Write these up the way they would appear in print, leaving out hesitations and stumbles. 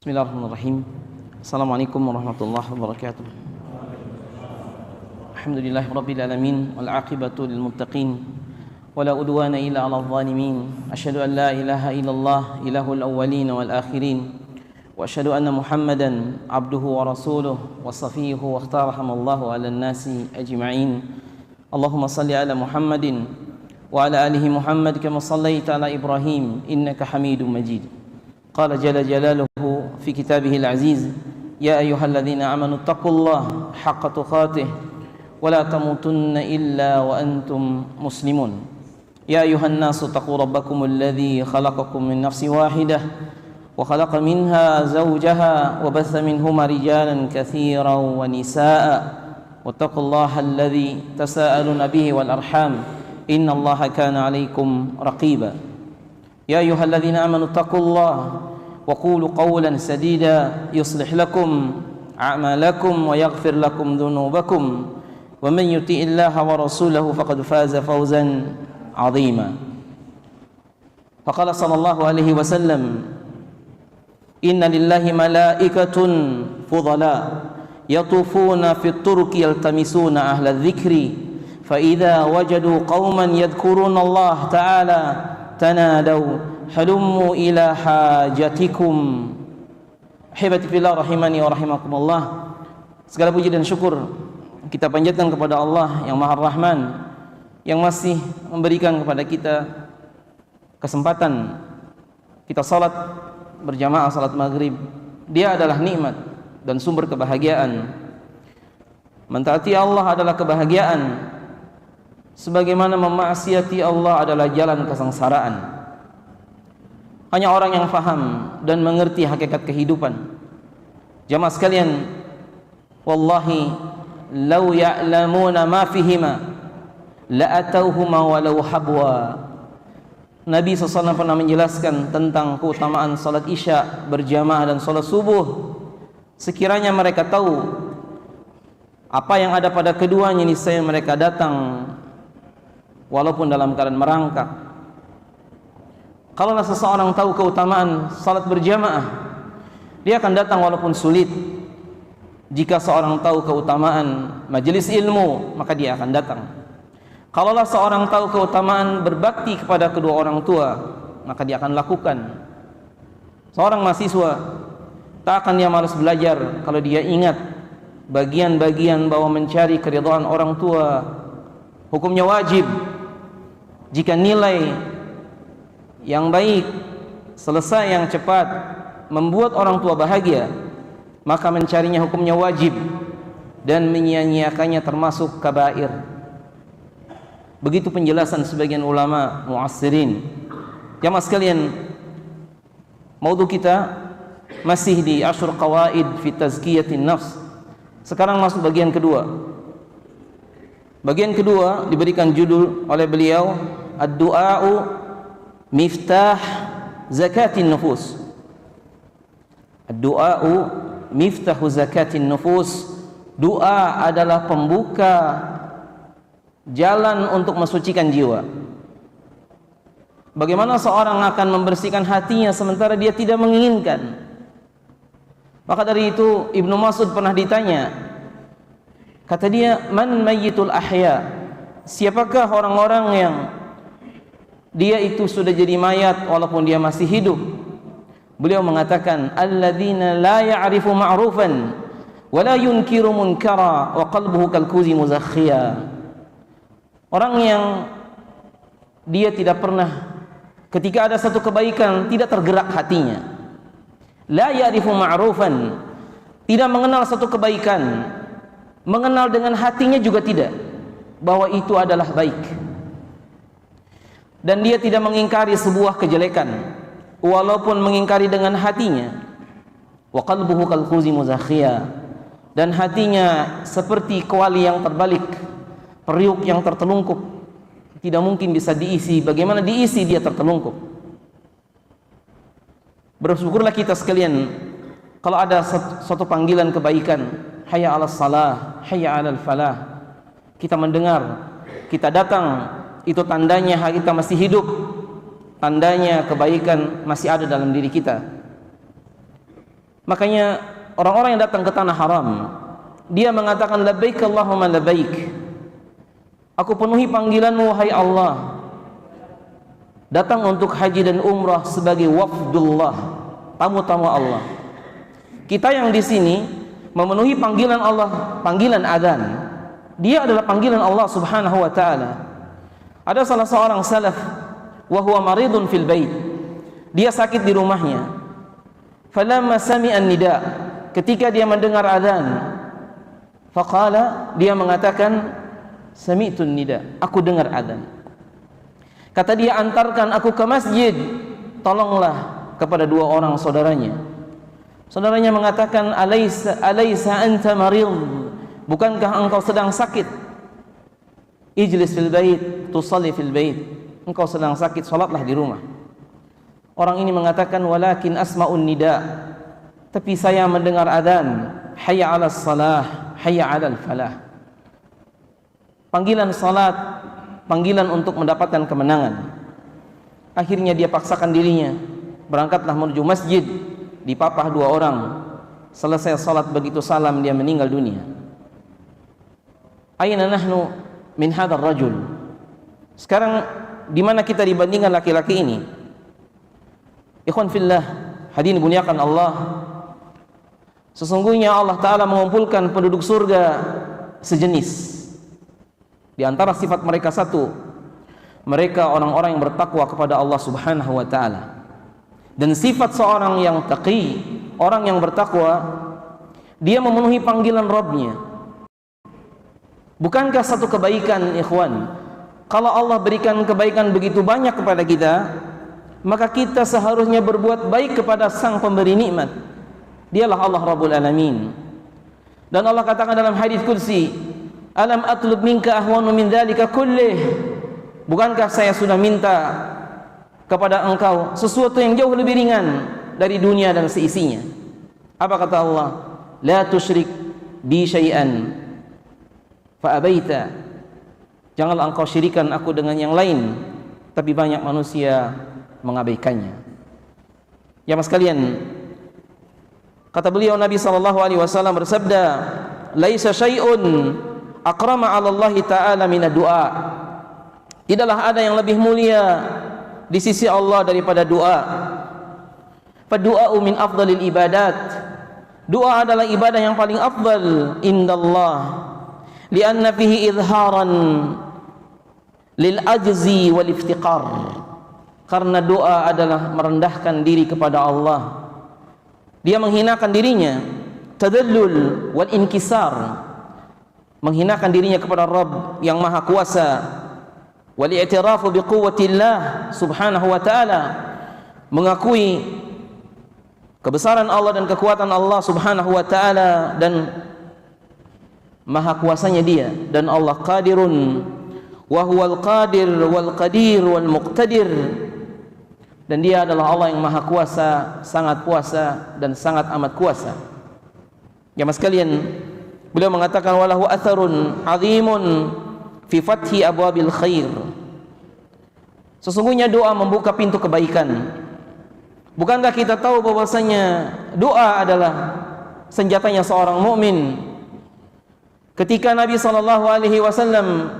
Bismillahirrahmanirrahim. Assalamualaikum warahmatullahi wabarakatuh. Alhamdulillahirabbil alamin wal aqibatu lil muttaqin wala udwana illa 'alal zalimin. Asyhadu an la ilaha illallah ilahul awwalin wal akhirin wa asyhadu anna Muhammadan abduhu wa rasuluhu wa safiyuhu wa ikhtarahamallahu 'alan nasi ajma'in. Allahumma shalli ala Muhammadin wa ala alihi Muhammad kama shallaita ala Ibrahim innaka Hamidum Majid. Qala jalla jalaluhu fi kitabihil aziz ya ayyuhalladzina amanu taqullaha haqqa tuqatih wa la tamutunna illa wa antum muslimun. Ya ayyuhan nasu taqu rabbakumul ladzi khalaqakum min nafsin wahidah wa khalaqa minha zawjaha wa batha minhuma rijalan katsiran wa nisaa'a wattaqullaha alladzi tasaaluna bihi wal arham innallaha kana 'alaikum raqiba. Ya ayyuhalladzina amanu taqullaha wa qulu qawlan sadida yuslih lakum a'malakum wa yaghfir lakum dhunubakum wa man yuti'illaha wa rasulahu faqad faza fawzan 'azima. Faqala sallallahu alaihi wasallam inna lillahi malaikatun fudala yatufuna fit turki yaltamisuna ahla dhikri fa idza wajadu qauman yadhkuruna Allah ta'ala tanadaw halummu ila hajatikum. Ahibati fillah rahimani wa rahimakumullah. Segala puji dan syukur kita panjatkan kepada Allah yang Maha Rahman, yang masih memberikan kepada kita kesempatan kita salat berjamaah salat maghrib. Dia adalah nikmat dan sumber kebahagiaan. Mentaati Allah adalah kebahagiaan, sebagaimana memaksiati Allah adalah jalan kesengsaraan. Hanya orang yang faham dan mengerti hakikat kehidupan. Jamaah sekalian, wallahi law ya'lamuna ma fihima la atauhuma walau habwa. Nabi SAW pernah menjelaskan tentang keutamaan salat isya berjamaah dan salat subuh. Sekiranya mereka tahu apa yang ada pada keduanya, niscaya mereka datang walaupun dalam keadaan merangkak. Kalaulah seseorang tahu keutamaan salat berjamaah, dia akan datang walaupun sulit. Jika seorang tahu keutamaan majelis ilmu, maka dia akan datang. Kalaulah seorang tahu keutamaan berbakti kepada kedua orang tua, maka dia akan lakukan. Seorang mahasiswa tak akan dia malas belajar kalau dia ingat bagian-bagian bahwa mencari keridhaan orang tua hukumnya wajib. Jika nilai yang baik, selesai yang cepat, membuat orang tua bahagia, maka mencarinya hukumnya wajib, dan menyia-nyiakannya termasuk kabair. Begitu penjelasan sebagian ulama mu'assirin. Jamaah sekalian, maudhu kita masih di Ashur Qawaid fi Tazkiyatin Nafs. Sekarang masuk bagian kedua. Bagian kedua diberikan judul oleh beliau Ad-Du'a'u Miftah Zakatin Nufus. Ad-Du'a'u Miftahu Zakatin Nufus. Doa adalah pembuka jalan untuk mensucikan jiwa. Bagaimana seorang akan membersihkan hatinya sementara dia tidak menginginkan? Maka dari itu Ibnu Mas'ud pernah ditanya, kata dia, man mayyitul ahya, siapakah orang-orang yang dia itu sudah jadi mayat walaupun dia masih hidup? Beliau mengatakan, alladzina la ya'rifu ma'rufan wa la yunkiru munkara wa qalbuhu kalkuzi muzakhiya. Orang yang dia tidak pernah, ketika ada satu kebaikan, tidak tergerak hatinya. La ya'rifu ma'rufan, tidak mengenal satu kebaikan, mengenal dengan hatinya juga tidak bahwa itu adalah baik. Dan dia tidak mengingkari sebuah kejelekan walaupun mengingkari dengan hatinya. Wa qalbuhu kalkuzi muzakhiya, dan hatinya seperti kuali yang terbalik, periuk yang tertelungkup, tidak mungkin bisa diisi. Bagaimana diisi dia tertelungkup? Bersyukurlah kita sekalian kalau ada suatu panggilan kebaikan, hayya 'alas salah, hayya 'alal falah, kita mendengar, kita datang, itu tandanya kita masih hidup, tandanya kebaikan masih ada dalam diri kita. Makanya orang-orang yang datang ke tanah haram, dia mengatakan labbaik Allahumma labbaik. Aku penuhi panggilanmu wahai Allah. Datang untuk haji dan umrah sebagai wafdullah, tamu-tamu Allah. Kita yang di sini memenuhi panggilan Allah, panggilan adzan. Dia adalah panggilan Allah Subhanahu wa taala. Ada salah seorang salaf wa huwa maridun fil bait. Dia sakit di rumahnya. Falamma sami'a nida, ketika dia mendengar adzan, faqala, dia mengatakan sami'tun nida, aku dengar adzan. Kata dia, antarkan aku ke masjid, tolonglah kepada dua orang saudaranya. Saudaranya mengatakan, alaysa anta marid, bukankah engkau sedang sakit? Ijlis fil bait tusalli fil bait, engkau sedang sakit, salatlah di rumah. Orang ini mengatakan, walakin asma'un nida, tapi saya mendengar adzan, hayya 'alas salah, hayya 'alal falah. Panggilan salat, panggilan untuk mendapatkan kemenangan. Akhirnya dia paksakan dirinya, berangkatlah menuju masjid, dipapah dua orang. Selesai salat, begitu salam dia meninggal dunia. Aina nahnu min hadzal rajul? Sekarang di mana kita dibandingkan laki-laki ini? Ikhwan fillah, hadirin muliakan Allah. Sesungguhnya Allah Ta'ala mengumpulkan penduduk surga sejenis. Di antara sifat mereka satu, mereka orang-orang yang bertakwa kepada Allah Subhanahu wa taala. Dan sifat seorang yang taqi, orang yang bertakwa, dia memenuhi panggilan Rabb-nya. Bukankah satu kebaikan, ikhwan, kalau Allah berikan kebaikan begitu banyak kepada kita, maka kita seharusnya berbuat baik kepada Sang Pemberi nikmat. Dialah Allah Rabbul Alamin. Dan Allah katakan dalam hadis qudsi, alam atlub minka ahwanu min dzalika kullih, bukankah saya sudah minta kepada engkau sesuatu yang jauh lebih ringan dari dunia dan seisinya? Apa kata Allah? La tusyrik bi syai'an fa abaita, janganlah engkau syirikan aku dengan yang lain, tapi banyak manusia mengabaikannya. Ya mas sekalian, kata beliau, Nabi SAW bersabda, laisa syai'un akrama 'ala Allah Ta'ala min ad-du'a. Tidaklah ada yang lebih mulia di sisi Allah daripada doa. Fadu'a'u min afdalil ibadat. Doa adalah ibadah yang paling afdal indallah. Lianna fihi izharan lil ajzi wal iftiqar. Karena doa adalah merendahkan diri kepada Allah. Dia menghinakan dirinya, tadallul wal inkisar, menghinakan dirinya kepada Rabb yang Maha Kuasa, wal i'tirafu bi quwwatillah Subhanahu wa taala, mengakui kebesaran Allah dan kekuatan Allah Subhanahu wa taala dan Maha Kuasanya dia. Dan Allah qadirun wa huwal qadir wal qadir wal muqtadir, dan dia adalah Allah yang Maha Kuasa, sangat kuasa dan sangat amat kuasa. Ya mas sekalian, beliau mengatakan walahu atharun azimun fi fathi abwabil khair. Sesungguhnya doa membuka pintu kebaikan. Bukankah kita tahu bahwasanya doa adalah senjatanya seorang mukmin? Ketika Nabi SAW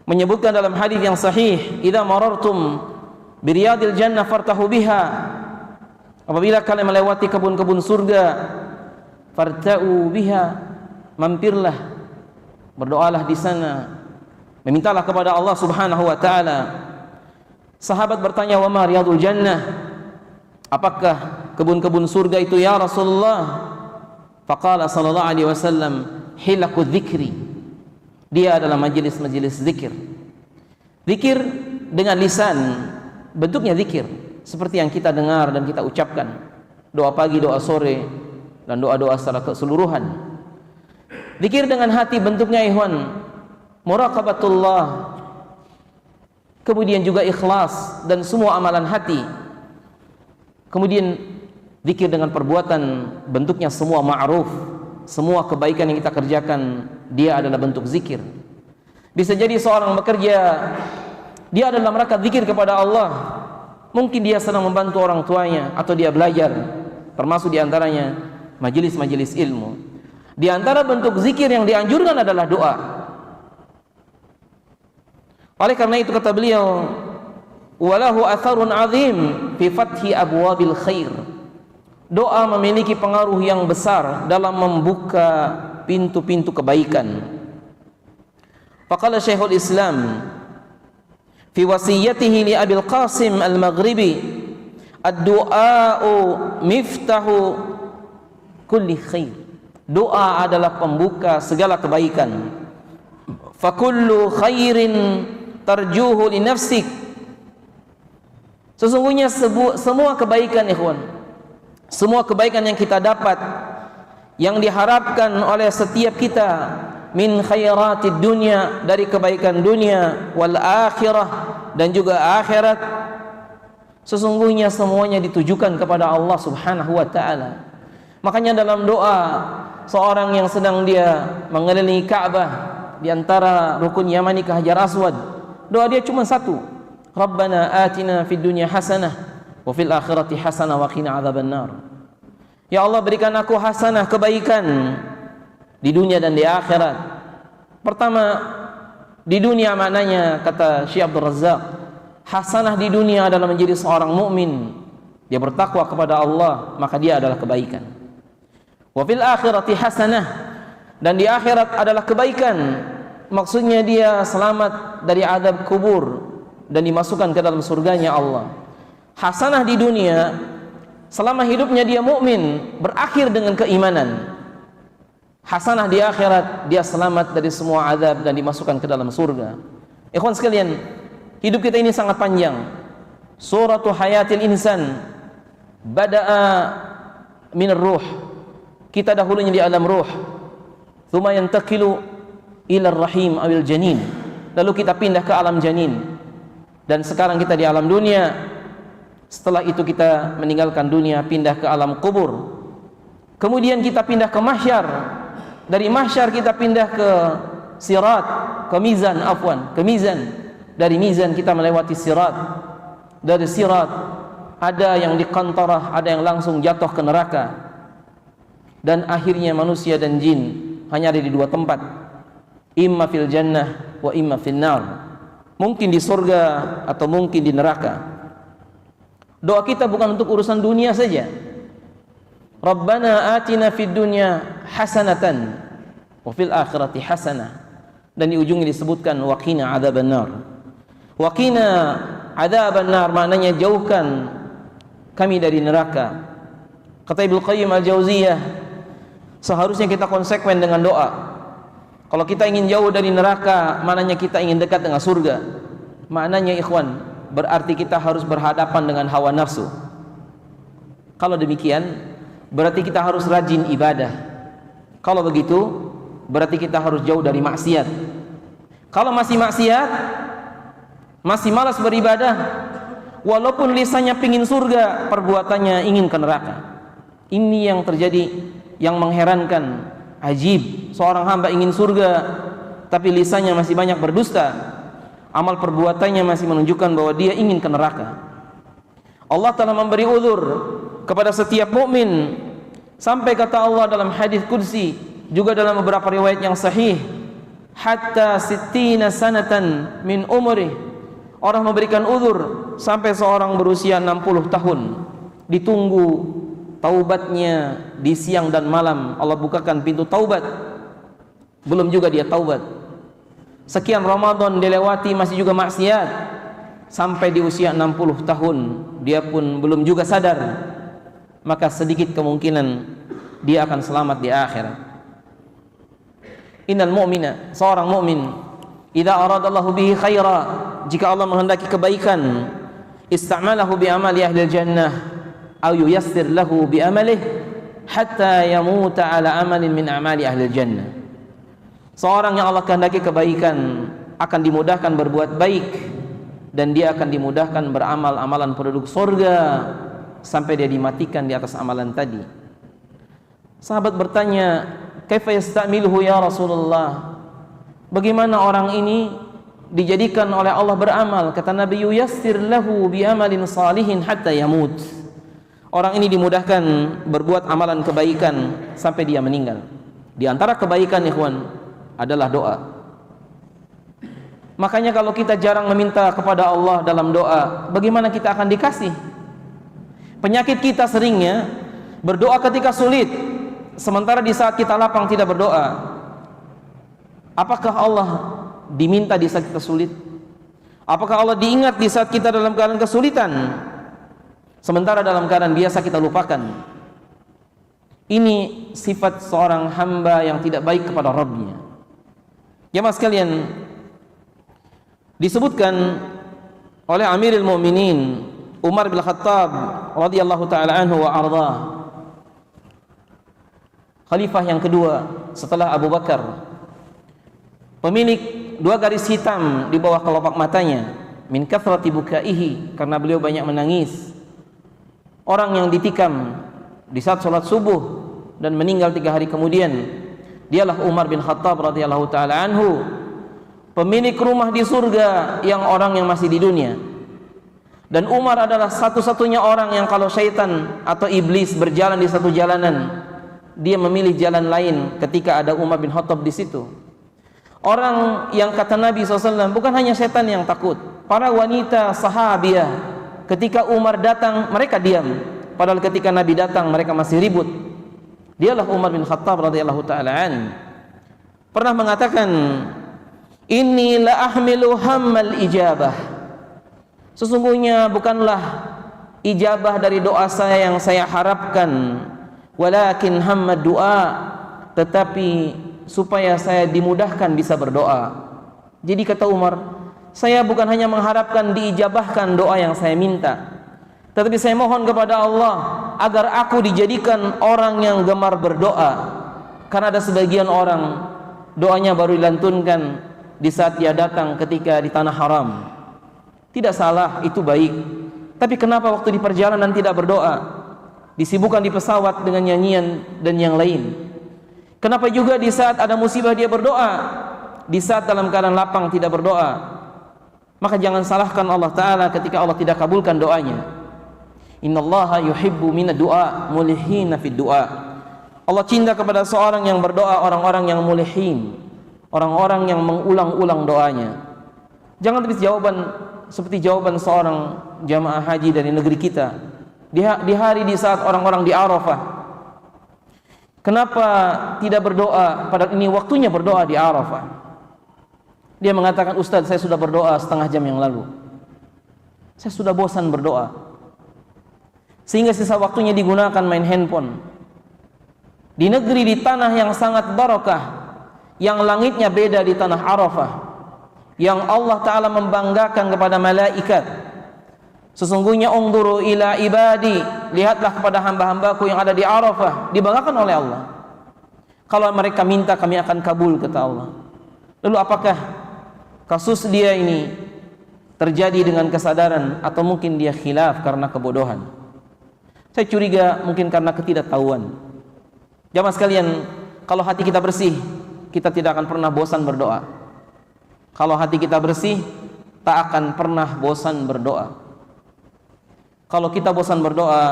menyebutkan dalam hadis yang sahih, idza marartum biriyadil jannah fartahu biha, apabila kalian melewati kebun-kebun surga, farta'u biha, mampirlah, berdoalah di sana, memintalah kepada Allah Subhanahu wa taala. Sahabat bertanya, wa ma riyadul jannah, apakah kebun-kebun surga itu ya Rasulullah? Faqala sallallahu alaihi wasallam, hilaqu dzikri, dia adalah majelis-majelis zikir. Zikir dengan lisan, bentuknya zikir seperti yang kita dengar dan kita ucapkan, doa pagi, doa sore, dan doa-doa secara keseluruhan. Zikir dengan hati, bentuknya ikhwan, muraqabatullah, kemudian juga ikhlas dan semua amalan hati. Kemudian zikir dengan perbuatan, bentuknya semua ma'ruf, semua kebaikan yang kita kerjakan, dia adalah bentuk zikir. Bisa jadi seorang bekerja, dia adalah mereka zikir kepada Allah. Mungkin dia sedang membantu orang tuanya, atau dia belajar, termasuk diantaranya majelis-majelis ilmu. Di antara bentuk zikir yang dianjurkan adalah doa. Oleh karena itu kata beliau, walahu atharun azim fi fathi abwabil khair. Doa memiliki pengaruh yang besar dalam membuka pintu-pintu kebaikan. Faqala Syekhul Islam fi wasiyatihi li Abil Qasim Al-Maghribi, ad-du'a'u miftahu kulli khair. Doa adalah pembuka segala kebaikan. Fa kullu khairin tarjuhu li nafsik. Sesungguhnya semua kebaikan, ikhwan, semua kebaikan yang kita dapat, yang diharapkan oleh setiap kita, min khairatid dunya, dari kebaikan dunia, wal akhirah, dan juga akhirat, sesungguhnya semuanya ditujukan kepada Allah Subhanahu wa ta'ala. Makanya dalam doa seorang yang sedang dia mengelilingi Ka'bah di antara rukun Yamani ke Hajar Aswad, doa dia cuma satu, Rabbana atina fid dunya hasanah wa fil akhirati hasanah wa qina adzabannar. Ya Allah, berikan aku hasanah, kebaikan di dunia dan di akhirat. Pertama, di dunia maknanya, kata Syekh Abdul Razzaq, hasanah di dunia adalah menjadi seorang mukmin, dia bertakwa kepada Allah, maka dia adalah kebaikan. Wa fil akhirati hasanah, dan di akhirat adalah kebaikan, maksudnya dia selamat dari azab kubur dan dimasukkan ke dalam surganya Allah. Hasanah di dunia, selama hidupnya dia mukmin, berakhir dengan keimanan. Hasanah di akhirat, dia selamat dari semua azab dan dimasukkan ke dalam surga. Ikhwan sekalian, hidup kita ini sangat panjang. Suratu hayatil insan bada'a min ruh. Kita dahulunya di alam ruh, thumma yantaqilu ila rahim awil janin, lalu kita pindah ke alam janin, dan sekarang kita di alam dunia. Setelah itu kita meninggalkan dunia, pindah ke alam kubur. Kemudian kita pindah ke mahsyar. Dari mahsyar kita pindah ke sirat, ke mizan, ke mizan. Dari mizan kita melewati sirat. Dari sirat ada yang di qantarah, ada yang langsung jatuh ke neraka. Dan akhirnya manusia dan jin hanya ada di dua tempat, imma fil jannah wa imma fil nar. Mungkin di surga atau mungkin di neraka. Doa kita bukan untuk urusan dunia saja. Rabbana atina fid dunya hasanatan wa fil akhirati hasanah. Dan di ujungnya disebutkan wa qina adzabannar. Wa qina adzabannar maknanya jauhkan kami dari neraka. Kata Ibnu Qayyim Al-Jauziyah, seharusnya kita konsekuen dengan doa. Kalau kita ingin jauh dari neraka, maknanya kita ingin dekat dengan surga. Maknanya, ikhwan, berarti kita harus berhadapan dengan hawa nafsu. Kalau demikian, berarti kita harus rajin ibadah. Kalau begitu, berarti kita harus jauh dari maksiat. Kalau masih maksiat, masih malas beribadah, walaupun lisannya pingin surga, perbuatannya ingin ke neraka. Ini yang terjadi, yang mengherankan. Ajib, seorang hamba ingin surga, tapi lisannya masih banyak berdusta. Amal perbuatannya masih menunjukkan bahwa dia ingin ke neraka. Allah telah memberi uzur kepada setiap mukmin, sampai kata Allah dalam hadis qudsi, juga dalam beberapa riwayat yang sahih, hatta sittina sanatan min umri. Orang memberikan uzur sampai seorang berusia 60 tahun, ditunggu taubatnya di siang dan malam. Allah bukakan pintu taubat, belum juga dia taubat. Sekian Ramadan dilewati masih juga maksiat, sampai di usia 60 tahun dia pun belum juga sadar. Maka sedikit kemungkinan dia akan selamat di akhirat. Innal mu'mina, seorang mukmin, idza aradallahu bihi khaira, jika Allah menghendaki kebaikan, ista'malahu bi amali ahli jannah aw yuyassir lahu bi amalih hatta yamuta ala amalin min amali ahli jannah. Seorang yang Allah kehendaki kebaikan akan dimudahkan berbuat baik, dan dia akan dimudahkan beramal amalan penduduk surga sampai dia dimatikan di atas amalan tadi. Sahabat bertanya, kaifa yastamiluhu ya Rasulullah? Bagaimana orang ini dijadikan oleh Allah beramal? Kata Nabi, yuyassir lahu bi amalin salihin hatta yamut. orang ini dimudahkan berbuat amalan kebaikan sampai dia meninggal. Di antara kebaikan ikhwan adalah doa. Makanya kalau kita jarang meminta kepada Allah dalam doa, bagaimana kita akan dikasih? Penyakit kita seringnya berdoa ketika sulit, sementara di saat kita lapang tidak berdoa. Apakah Allah diminta di saat kita sulit? Apakah Allah diingat di saat kita dalam keadaan kesulitan, sementara dalam keadaan biasa kita lupakan? Ini sifat seorang hamba yang tidak baik kepada Rabbnya. Jemaah sekalian, disebutkan oleh Amirul Mukminin Umar bin Khattab radhiyallahu taala anhu wa arda, khalifah yang kedua setelah Abu Bakar, pemilik dua garis hitam di bawah kelopak matanya, min kathrati bukaihi, karena beliau banyak menangis. Orang yang ditikam di saat sholat subuh dan meninggal 3 hari kemudian, dialah Umar bin Khattab radhiyallahu taala anhu, pemilik rumah di surga yang orang yang masih di dunia. Dan Umar adalah satu-satunya orang yang kalau syaitan atau iblis berjalan di satu jalanan, dia memilih jalan lain ketika ada Umar bin Khattab di situ. Orang yang kata Nabi SAW, bukan hanya setan yang takut, para wanita sahabiah ketika Umar datang mereka diam, padahal ketika Nabi datang mereka masih ribut. Dialah Umar bin Khattab radhiyallahu taala an, pernah mengatakan, inni la ahmilu hammal ijabah, sesungguhnya bukanlah ijabah dari doa saya yang saya harapkan, walakin hammad doa, tetapi supaya saya dimudahkan bisa berdoa. Jadi kata Umar, saya bukan hanya mengharapkan diijabahkan doa yang saya minta, tetapi saya mohon kepada Allah agar aku dijadikan orang yang gemar berdoa. Karena ada sebagian orang doanya baru dilantunkan di saat dia datang ketika di tanah haram. Tidak salah, itu baik. Tapi kenapa waktu di perjalanan tidak berdoa? Disibukkan di pesawat dengan nyanyian dan yang lain. Kenapa juga di saat ada musibah dia berdoa, di saat dalam keadaan lapang tidak berdoa? Maka jangan salahkan Allah Ta'ala ketika Allah tidak kabulkan doanya. Innallaha yuhibbu minad du'a mulihina fid du'a. Allah cinta kepada seorang yang berdoa, orang-orang yang mulihin, orang-orang yang mengulang-ulang doanya. Jangan tulis jawaban seperti jawaban seorang jamaah haji dari negeri kita di hari di saat orang-orang di Arafah. Kenapa tidak berdoa padahal ini waktunya berdoa di Arafah? Dia mengatakan, Ustaz, saya sudah berdoa setengah jam yang lalu, saya sudah bosan berdoa, sehingga sisa waktunya digunakan main handphone. Di negeri, di tanah yang sangat barakah, yang langitnya beda di tanah Arafah, yang Allah Ta'ala membanggakan kepada malaikat, sesungguhnya ungduru ila ibadi, lihatlah kepada hamba-hambaku yang ada di Arafah, dibanggakan oleh Allah. Kalau mereka minta kami akan kabul, kata Allah. Lalu apakah kasus dia ini terjadi dengan kesadaran atau mungkin dia khilaf karena kebodohan? Saya curiga mungkin karena ketidaktahuan. Jamaah sekalian, kalau hati kita bersih, kita tidak akan pernah bosan berdoa. Kalau hati kita bersih, tak akan pernah bosan berdoa. Kalau kita bosan berdoa,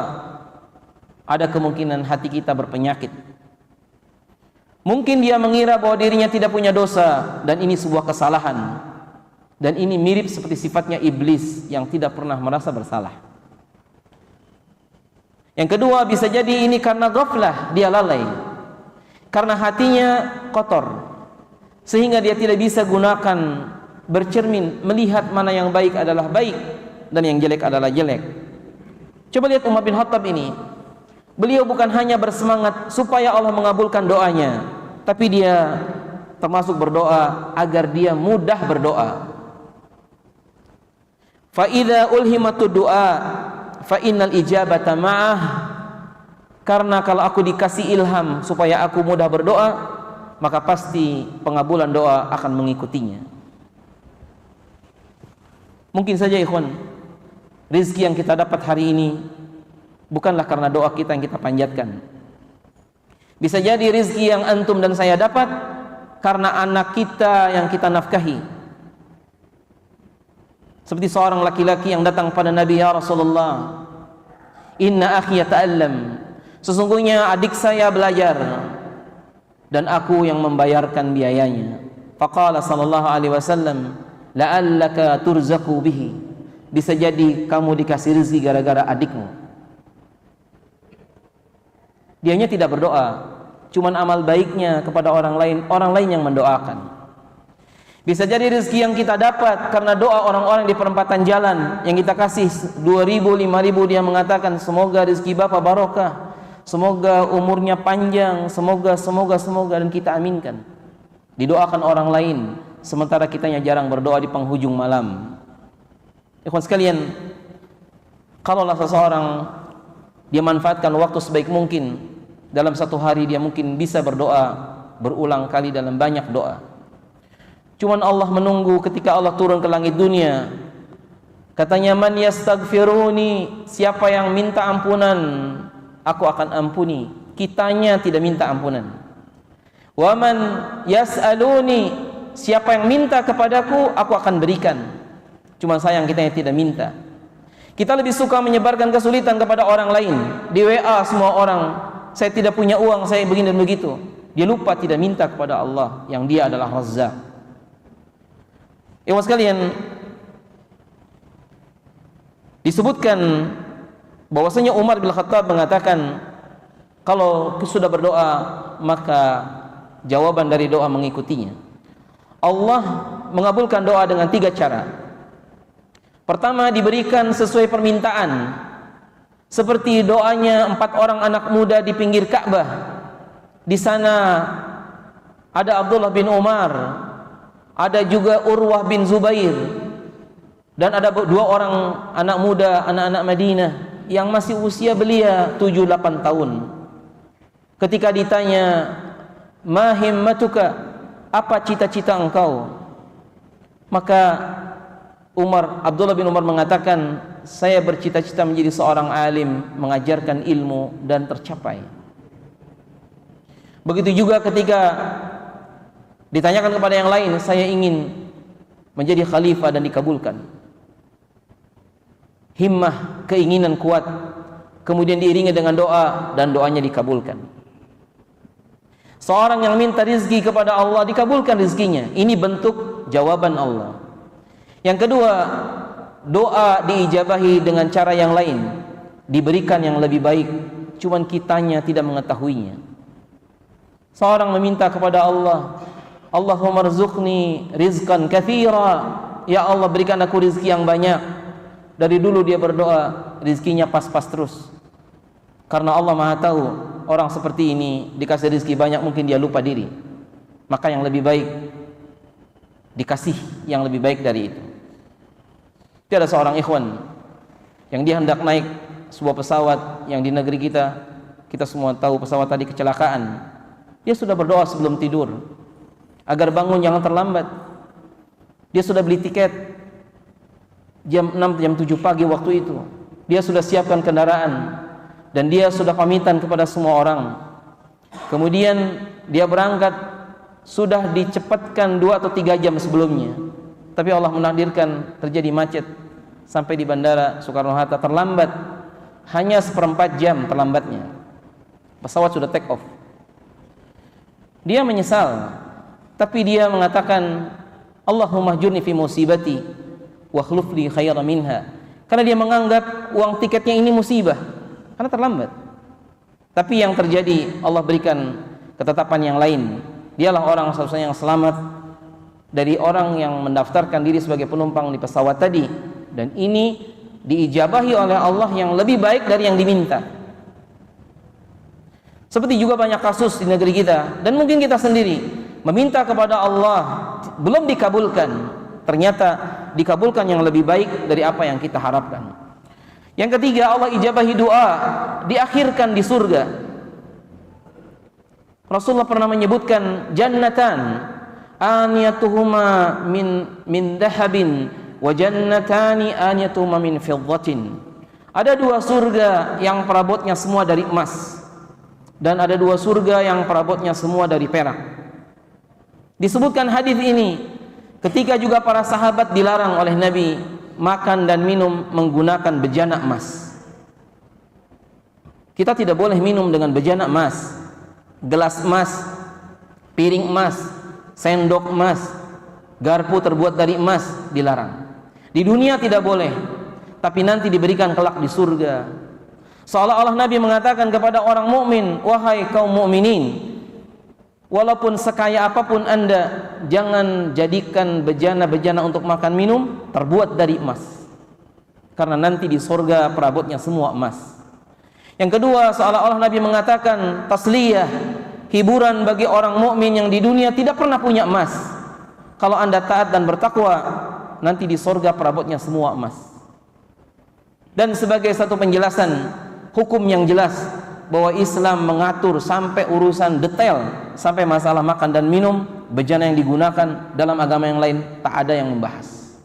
ada kemungkinan hati kita berpenyakit. Mungkin dia mengira bahwa dirinya tidak punya dosa, dan ini sebuah kesalahan. Dan ini mirip seperti sifatnya iblis yang tidak pernah merasa bersalah. Yang kedua, bisa jadi ini karena ghaflah, dia lalai. Karena hatinya kotor, sehingga dia tidak bisa gunakan bercermin, melihat mana yang baik adalah baik dan yang jelek adalah jelek. Coba lihat Umar bin Khattab ini. Beliau bukan hanya bersemangat supaya Allah mengabulkan doanya, tapi dia termasuk berdoa agar dia mudah berdoa. Fa idza ulhimatu du'a fa innal ijabata ma'ah. Karena kalau aku dikasih ilham supaya aku mudah berdoa, maka pasti pengabulan doa akan mengikutinya. Mungkin saja ikhwan, rezeki yang kita dapat hari ini bukanlah karena doa kita yang kita panjatkan. Bisa jadi rezeki yang antum dan saya dapat karena anak kita yang kita nafkahi. Seperti seorang laki-laki yang datang pada Nabi, ya Rasulullah, inna akhi yata'allam, sesungguhnya adik saya belajar dan aku yang membayarkan biayanya. Faqala sallallahu alaihi wasallam, la'allaka turzaqu bihi, bisa jadi kamu dikasih rezeki gara-gara adikmu. Dianya tidak berdoa, cuman amal baiknya kepada orang lain yang mendoakan. Bisa jadi rezeki yang kita dapat karena doa orang-orang di perempatan jalan yang kita kasih 2.000, 5.000, dia mengatakan semoga rezeki Bapak barokah, semoga umurnya panjang, semoga, dan kita aminkan. Didoakan orang lain, sementara kitanya jarang berdoa di penghujung malam. Ikhwan sekalian, kalaulah seseorang dia manfaatkan waktu sebaik mungkin, dalam satu hari dia mungkin bisa berdoa berulang kali dalam banyak doa. Cuman Allah menunggu ketika Allah turun ke langit dunia. Katanya, man yastaghfiruni, siapa yang minta ampunan, aku akan ampuni. Kitanya tidak minta ampunan. Wa man yas'aluni, siapa yang minta kepadaku, aku akan berikan. Cuman sayang kita yang tidak minta. Kita lebih suka menyebarkan kesulitan kepada orang lain. Di WA semua orang, saya tidak punya uang, saya begini dan begitu. Dia lupa tidak minta kepada Allah yang dia adalah Razzaq. Ikhwan sekalian, disebutkan bahwasanya Umar bin Khattab mengatakan, kalau sudah berdoa maka jawaban dari doa mengikutinya. Allah mengabulkan doa dengan 3 cara. Pertama, diberikan sesuai permintaan, seperti doanya 4 orang anak muda di pinggir Ka'bah. Di sana ada Abdullah bin Umar, ada juga Urwah bin Zubair, dan ada 2 orang anak muda, anak-anak Madinah yang masih usia belia 7-8 tahun. Ketika ditanya, ma himmatuka, apa cita-cita engkau? Maka Abdullah bin Umar mengatakan, saya bercita-cita menjadi seorang alim, mengajarkan ilmu dan tercapai. Begitu juga ketika ditanyakan kepada yang lain, saya ingin menjadi khalifah dan dikabulkan. Himmah, keinginan kuat, kemudian diiringi dengan doa dan doanya dikabulkan. Seorang yang minta rizki kepada Allah, dikabulkan rizkinya. Ini bentuk jawaban Allah. Yang kedua, doa diijabahi dengan cara yang lain, diberikan yang lebih baik, cuman kitanya tidak mengetahuinya. Seorang meminta kepada Allah, Allahumma rzuqni rizqan katsira, ya Allah berikan aku rizki yang banyak. Dari dulu dia berdoa, rizkinya pas-pas terus. Karena Allah Maha tahu, orang seperti ini dikasih rizki banyak mungkin dia lupa diri. Maka yang lebih baik dikasih yang lebih baik dari itu. Tiada seorang ikhwan yang dia hendak naik sebuah pesawat yang di negeri kita semua tahu pesawat tadi kecelakaan. Dia sudah berdoa sebelum tidur agar bangun jangan terlambat. Dia sudah beli tiket jam 6, jam 7 pagi waktu itu. Dia sudah siapkan kendaraan dan dia sudah pamitan kepada semua orang. Kemudian dia berangkat, sudah dicepatkan 2 atau 3 jam sebelumnya. Tapi Allah menakdirkan terjadi macet sampai di Bandara Soekarno-Hatta, terlambat hanya 1/4 jam terlambatnya. Pesawat sudah take off. Dia menyesal, tapi dia mengatakan, Allahumma jurni fi musibati wa khlufli khairan minha. Karena dia menganggap uang tiketnya ini musibah karena terlambat. Tapi yang terjadi, Allah berikan ketetapan yang lain. Dialah orang satu-satunya yang selamat dari orang yang mendaftarkan diri sebagai penumpang di pesawat tadi, dan ini diijabahi oleh Allah yang lebih baik dari yang diminta. Seperti juga banyak kasus di negeri kita dan mungkin kita sendiri meminta kepada Allah belum dikabulkan, ternyata dikabulkan yang lebih baik dari apa yang kita harapkan. Yang ketiga, Allah ijabahi doa, diakhirkan di surga. Rasulullah pernah menyebutkan jannatan aniyatuhuma min dahabin wa jannatani aniyatuhuma min fiddatin. Ada 2 surga yang perabotnya semua dari emas, dan ada 2 surga yang perabotnya semua dari perak. Disebutkan hadis ini ketika juga para sahabat dilarang oleh Nabi makan dan minum menggunakan bejana emas. Kita tidak boleh minum dengan bejana emas, gelas emas, piring emas, sendok emas, garpu terbuat dari emas, dilarang. Di dunia tidak boleh, tapi nanti diberikan kelak di surga. Seolah-olah Nabi mengatakan kepada orang mukmin, wahai kaum mukminin, walaupun sekaya apapun Anda, jangan jadikan bejana-bejana untuk makan minum terbuat dari emas, karena nanti di surga perabotnya semua emas. Yang kedua, seolah-olah Nabi mengatakan tasliyah, hiburan bagi orang mukmin yang di dunia tidak pernah punya emas. Kalau Anda taat dan bertakwa, nanti di surga perabotnya semua emas. Dan sebagai satu penjelasan hukum yang jelas bahwa Islam mengatur sampai urusan detail, sampai masalah makan dan minum, bejana yang digunakan dalam agama yang lain tak ada yang membahas.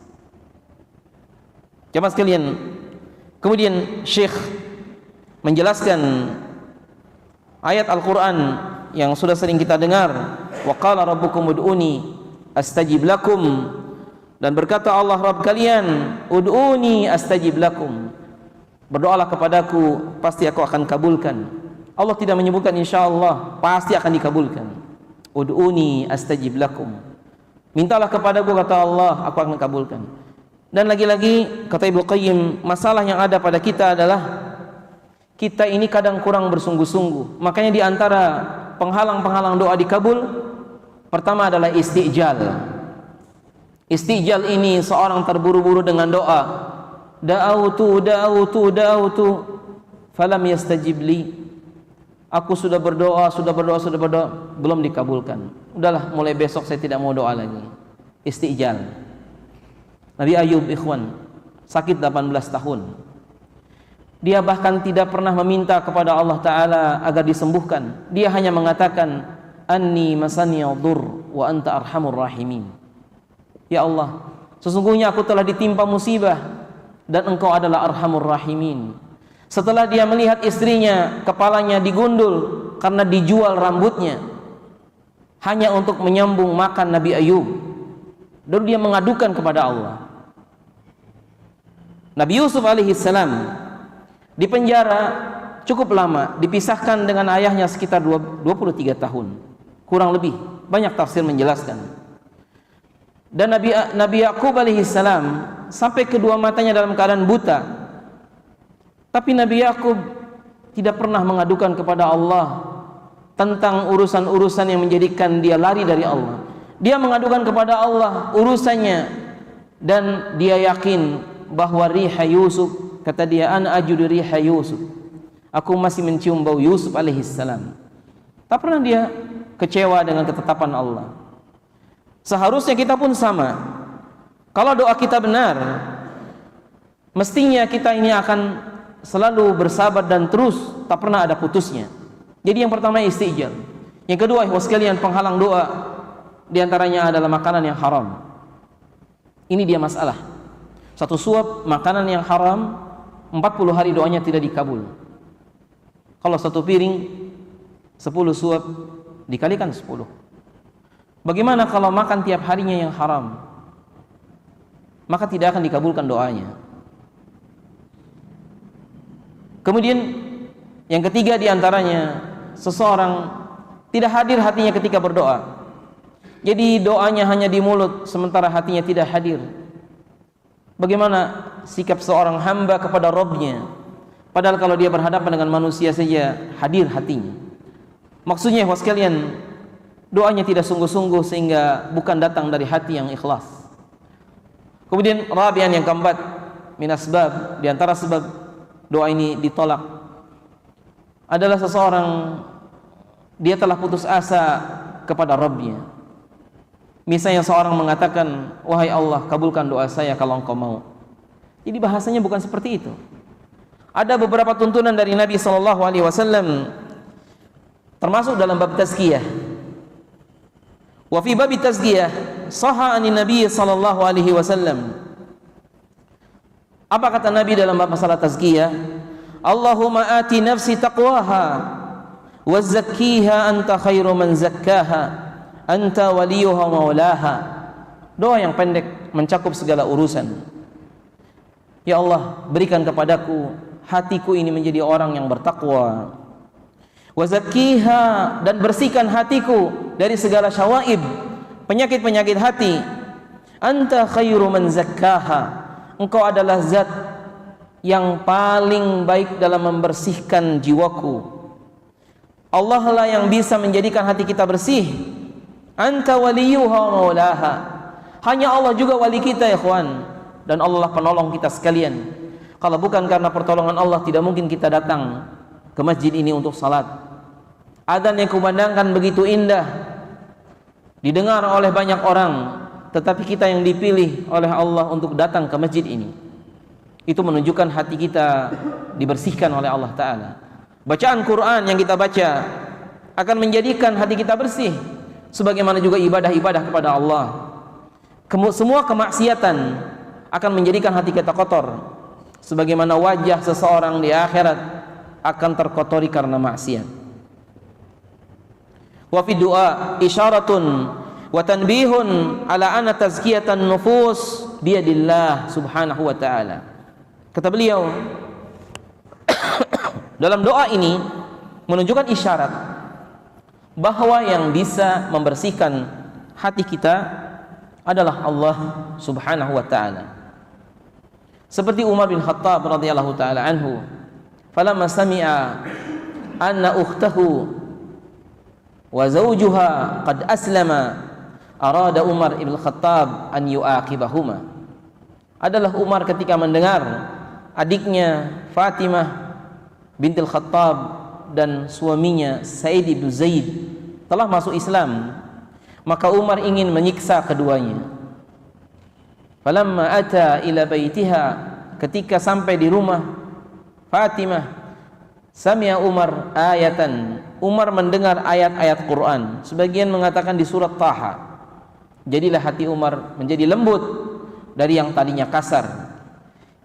Jemaah sekalian, kemudian Syekh menjelaskan ayat Al-Quran yang sudah sering kita dengar, wa qala rabbukum ud'uni astajib lakum, dan berkata Allah Rabb kalian, ud'uni astajib lakum, berdoalah kepadaku pasti aku akan kabulkan. Allah tidak menyebutkan insyaallah, pasti akan dikabulkan. Ud'uni astajib lakum, mintalah kepadaku kata Allah, aku akan kabulkan. Dan lagi-lagi kata Ibnu Qayyim, masalah yang ada pada kita adalah kita ini kadang kurang bersungguh-sungguh. Makanya di antara penghalang-penghalang doa dikabul, pertama adalah istijal. Istijal ini seorang terburu-buru dengan doa. Da'autu falam yastajib li. Aku sudah berdoa, belum dikabulkan. Udahlah, mulai besok saya tidak mau doa lagi. Istijal. Nabi Ayub ikhwan sakit 18 tahun. Dia bahkan tidak pernah meminta kepada Allah Ta'ala agar disembuhkan. Dia hanya mengatakan, Anni masaniyadhur wa anta arhamur rahimin. Ya Allah, sesungguhnya aku telah ditimpa musibah dan engkau adalah arhamur rahimin. Setelah dia melihat istrinya, kepalanya digundul karena dijual rambutnya hanya untuk menyambung makan Nabi Ayub, lalu dia mengadukan kepada Allah. Nabi Yusuf alaihissalam di penjara cukup lama, dipisahkan dengan ayahnya sekitar 23 tahun kurang lebih, banyak tafsir menjelaskan. Dan Nabi Yakub alaihissalam sampai kedua matanya dalam keadaan buta, tapi Nabi Yakub tidak pernah mengadukan kepada Allah tentang urusan-urusan yang menjadikan dia lari dari Allah. Dia mengadukan kepada Allah urusannya, dan dia yakin bahwa riha Yusuf, kata dia, ana ajudu riha Yusuf, aku masih mencium bau Yusuf alaihissalam. Tak pernah dia kecewa dengan ketetapan Allah. Seharusnya kita pun sama. Kalau doa kita benar, mestinya kita ini akan selalu bersabar dan terus, tak pernah ada putusnya. Jadi yang pertama istijal. Yang kedua, ikhwas sekalian, penghalang doa diantaranya adalah makanan yang haram. Ini dia masalah. Satu suap makanan yang haram, 40 hari doanya tidak dikabul. Kalau satu piring 10 suap dikalikan 10. Bagaimana kalau makan tiap harinya yang haram? Maka tidak akan dikabulkan doanya. Kemudian yang ketiga diantaranya, seseorang tidak hadir hatinya ketika berdoa. Jadi doanya hanya di mulut, sementara hatinya tidak hadir. Bagaimana sikap seorang hamba kepada Rabbnya, padahal kalau dia berhadapan dengan manusia saja hadir hatinya. Maksudnya ikhwas sekalian, doanya tidak sungguh-sungguh sehingga bukan datang dari hati yang ikhlas. Kemudian rabi'an yang keempat, min asbab, di antara sebab doa ini ditolak adalah seseorang dia telah putus asa kepada Rabbnya. Misalnya seorang mengatakan, wahai Allah, kabulkan doa saya kalau engkau mau. Jadi bahasanya bukan seperti itu. Ada beberapa tuntunan dari Nabi SAW, termasuk dalam bab tazkiyah. Wa fi bab tazkiyah sahha anin Nabi SAW. Apa kata Nabi dalam bab masalah tazkiyah? Allahumma ati nafsi taqwaha wa zakkiha anta khairu man zakkaha anta waliyuha maulaha. Doa yang pendek mencakup segala urusan. Ya Allah, berikan kepadaku hatiku ini menjadi orang yang bertakwa. Wa zakkiha, dan bersihkan hatiku dari segala syawaib, penyakit-penyakit hati. Anta khairu man zakkaha, engkau adalah zat yang paling baik dalam membersihkan jiwaku. Allah lah yang bisa menjadikan hati kita bersih. Anta waliyuha wa maulaha, hanya Allah juga wali kita ya ikhwan, dan Allah lah penolong kita sekalian. Kalau bukan karena pertolongan Allah, tidak mungkin kita datang ke masjid ini untuk salat. Adzan yang kumandangkan begitu indah, didengar oleh banyak orang, tetapi kita yang dipilih oleh Allah untuk datang ke masjid ini. Itu menunjukkan hati kita dibersihkan oleh Allah Ta'ala. Bacaan Quran yang kita baca akan menjadikan hati kita bersih, sebagaimana juga ibadah-ibadah kepada Allah. Semua kemaksiatan akan menjadikan hati kita kotor, sebagaimana wajah seseorang di akhirat akan terkotori karena maksiat. Wa fi du'a isyaratun wa tanbihun ala anna tazkiyatan nufus biyadillah subhanahu wa ta'ala. Kata beliau, dalam doa ini menunjukkan isyarat bahwa yang bisa membersihkan hati kita adalah Allah subhanahu wa ta'ala. Seperti Umar bin Khattab radhiyallahu ta'ala anhu, falamma sami'a anna ukhtahu wa zawjuha qad aslama arada Umar ibn Khattab an yu'aqibahuma. Adalah Umar ketika mendengar adiknya Fatimah bintil Khattab dan suaminya Sa'id ibn Zaid telah masuk Islam, maka Umar ingin menyiksa keduanya. Falamma ata ila baitiha, ketika sampai di rumah Fatimah, sami'a Umar ayatan, Umar mendengar ayat-ayat Quran. Sebagian mengatakan di surat Taha. Jadilah hati Umar menjadi lembut dari yang tadinya kasar,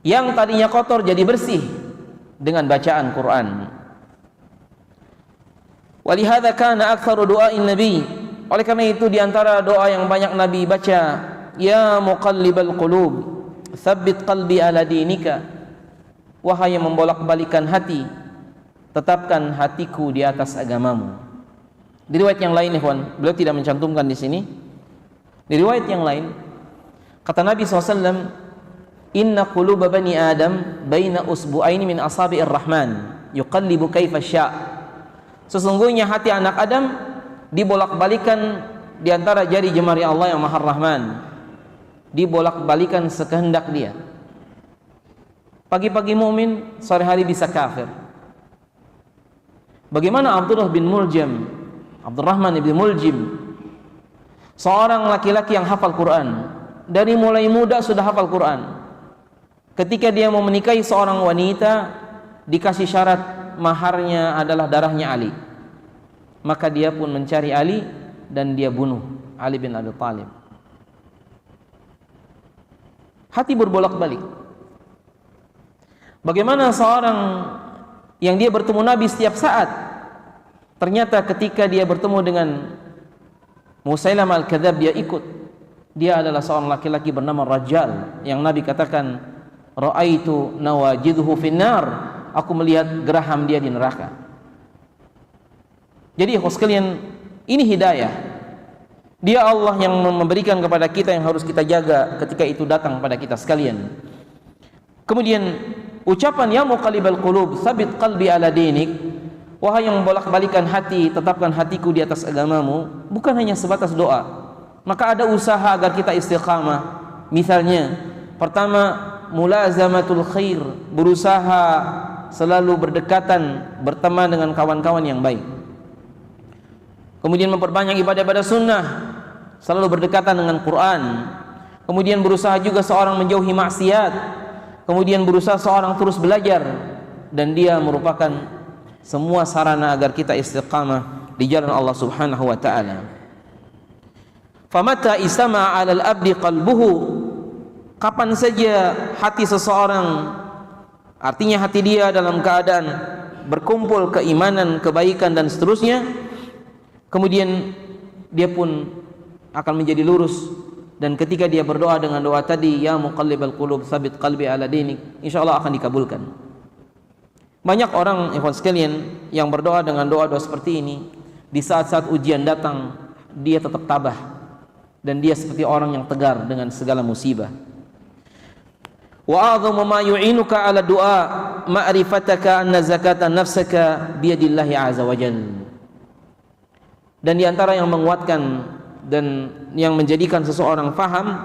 yang tadinya kotor jadi bersih dengan bacaan Quran. Walihada kana aktsaru du'ain nabi, oleh karena itu di antara doa yang banyak Nabi baca, ya muqallibal qulub tsabbit qalbi ala dinika, wahai yang membolak-balikan hati, tetapkan hatiku di atas agamamu. Di riwayat yang lain, ikhwan, beliau tidak mencantumkan di sini. Di riwayat yang lain, kata Nabi SAW, inna quluba bani Adam baina usbu'aini min asabi'ir rahman yuqallibu kaifa sya'. Sesungguhnya hati anak Adam dibolak-balikan di antara jari jemari Allah yang Maha Rahman, dibolak-balikan sekehendak Dia. Pagi-pagi mukmin, sore hari bisa kafir. Bagaimana Abdullah bin Muljam, Abdurrahman bin Muljim, seorang laki-laki yang hafal Quran, dari mulai muda sudah hafal Quran. Ketika dia mau menikahi seorang wanita, dikasih syarat maharnya adalah darahnya Ali, maka dia pun mencari Ali dan dia bunuh Ali bin Abi Thalib. Hati berbolak-balik. Bagaimana seorang yang dia bertemu Nabi setiap saat, ternyata ketika dia bertemu dengan Musailamah al-Kadzab, dia ikut. Dia adalah seorang laki-laki bernama Rajal, yang Nabi katakan, ra'aitu nawajidhu finnar, aku melihat geraham dia di neraka. Jadi ikhwas sekalian, ini hidayah. Dia Allah yang memberikan kepada kita, yang harus kita jaga ketika itu datang pada kita sekalian. Kemudian ucapan ya muqallibal qulub tsabit qalbi ala dinik, wahai yang membolak-balikan hati, tetapkan hatiku di atas agamamu, bukan hanya sebatas doa. Maka ada usaha agar kita istiqamah. Misalnya, pertama, mulazamatul khair, berusaha selalu berdekatan, berteman dengan kawan-kawan yang baik. Kemudian memperbanyak ibadah-ibadah sunnah, selalu berdekatan dengan Quran. Kemudian berusaha juga seorang menjauhi maksiat. Kemudian berusaha seorang terus belajar, dan dia merupakan semua sarana agar kita istiqamah di jalan Allah Subhanahu wa taala. Famata istama 'alal abdi qalbuhu, kapan saja hati seseorang, artinya hati dia dalam keadaan berkumpul keimanan, kebaikan dan seterusnya, kemudian dia pun akan menjadi lurus. Dan ketika dia berdoa dengan doa tadi, ya muqallibal qulub tsabit qalbi ala dinik, insyaallah akan dikabulkan. Banyak orang ikhwan sekalian yang berdoa dengan doa-doa seperti ini, di saat-saat ujian datang dia tetap tabah dan dia seperti orang yang tegar dengan segala musibah. Wa a'dhamu ma yu'inuka 'ala du'a ma'rifataka anna zakata nafsaka biyadillahi 'azza wa jalla. Dan di antara yang menguatkan dan yang menjadikan seseorang faham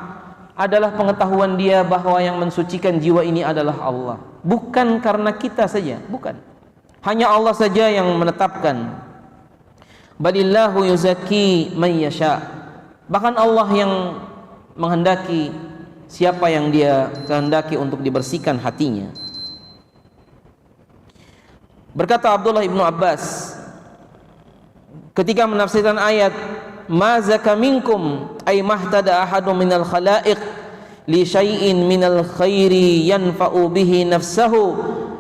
adalah pengetahuan dia bahwa yang mensucikan jiwa ini adalah Allah, bukan karena kita saja, bukan. Hanya Allah saja yang menetapkan. Balillahu yuzakki man yasha. Bahkan Allah yang menghendaki siapa yang dia kehendaki untuk dibersihkan hatinya. Berkata Abdullah ibnu Abbas ketika menafsirkan ayat ma zaka minkum ay mahtada ahadun minal khalaiq li syai'in minal khairi yanfa'u bihi nafsahu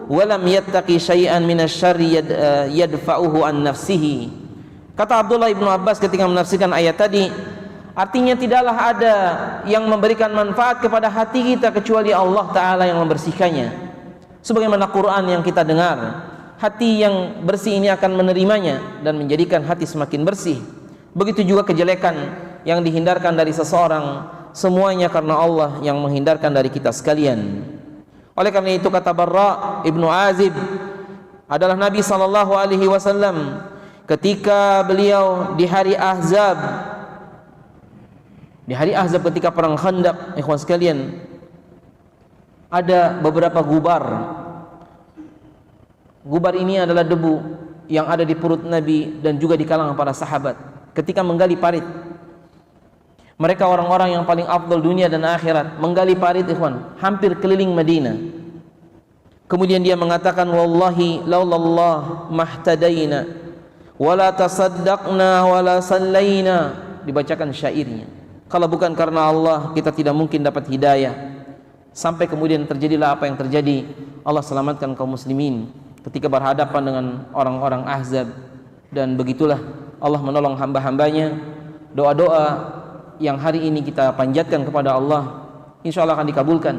wa lam yattaqi syai'an minasyarri yadfa'uhu an nafsihi. Kata Abdullah ibnu Abbas ketika menafsirkan ayat tadi, artinya tidaklah ada yang memberikan manfaat kepada hati kita kecuali Allah Ta'ala yang membersihkannya. Sebagaimana Quran yang kita dengar, hati yang bersih ini akan menerimanya dan menjadikan hati semakin bersih. Begitu juga kejelekan yang dihindarkan dari seseorang, semuanya karena Allah yang menghindarkan dari kita sekalian. Oleh karena itu kata Barra ibnu Azib adalah Nabi SAW ketika beliau di hari Ahzab, ketika perang Khandaq, ikhwan sekalian, ada beberapa gubar. Gubar ini adalah debu yang ada di perut Nabi dan juga di kalangan para sahabat ketika menggali parit. Mereka orang-orang yang paling afdal dunia dan akhirat, menggali parit ikhwan, hampir keliling Madinah. Kemudian dia mengatakan, wallahi laulallah mahtadaina wala tasaddaqna wala sallaina. Dibacakan syairnya, kalau bukan karena Allah kita tidak mungkin dapat hidayah. Sampai kemudian terjadilah apa yang terjadi. Allah selamatkan kaum muslimin ketika berhadapan dengan orang-orang Ahzab. Dan begitulah Allah menolong hamba-hambanya. Doa-doa yang hari ini kita panjatkan kepada Allah, insya Allah akan dikabulkan.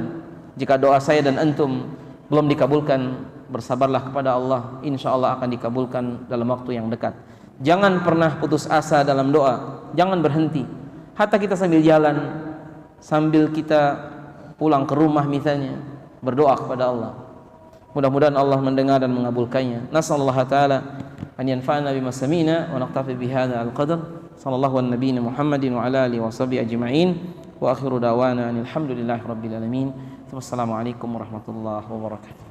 Jika doa saya dan antum belum dikabulkan, bersabarlah kepada Allah, insya Allah akan dikabulkan dalam waktu yang dekat. Jangan pernah putus asa dalam doa, jangan berhenti. Hatta kita sambil jalan, sambil kita pulang ke rumah misalnya, berdoa kepada Allah. Mudah-mudahan Allah mendengar dan mengabulkannya. Nasallallahu ta'ala an yanfa'ana bima sami'na wa naqtafi bihadza al-qadar. Sallallahu ala nabiyyina Muhammadin wa ala alihi wa sahbihi ajma'in. Wa akhiru da'wana alhamdulillahi rabbil alamin. Wassalamualaikum warahmatullahi wabarakatuh.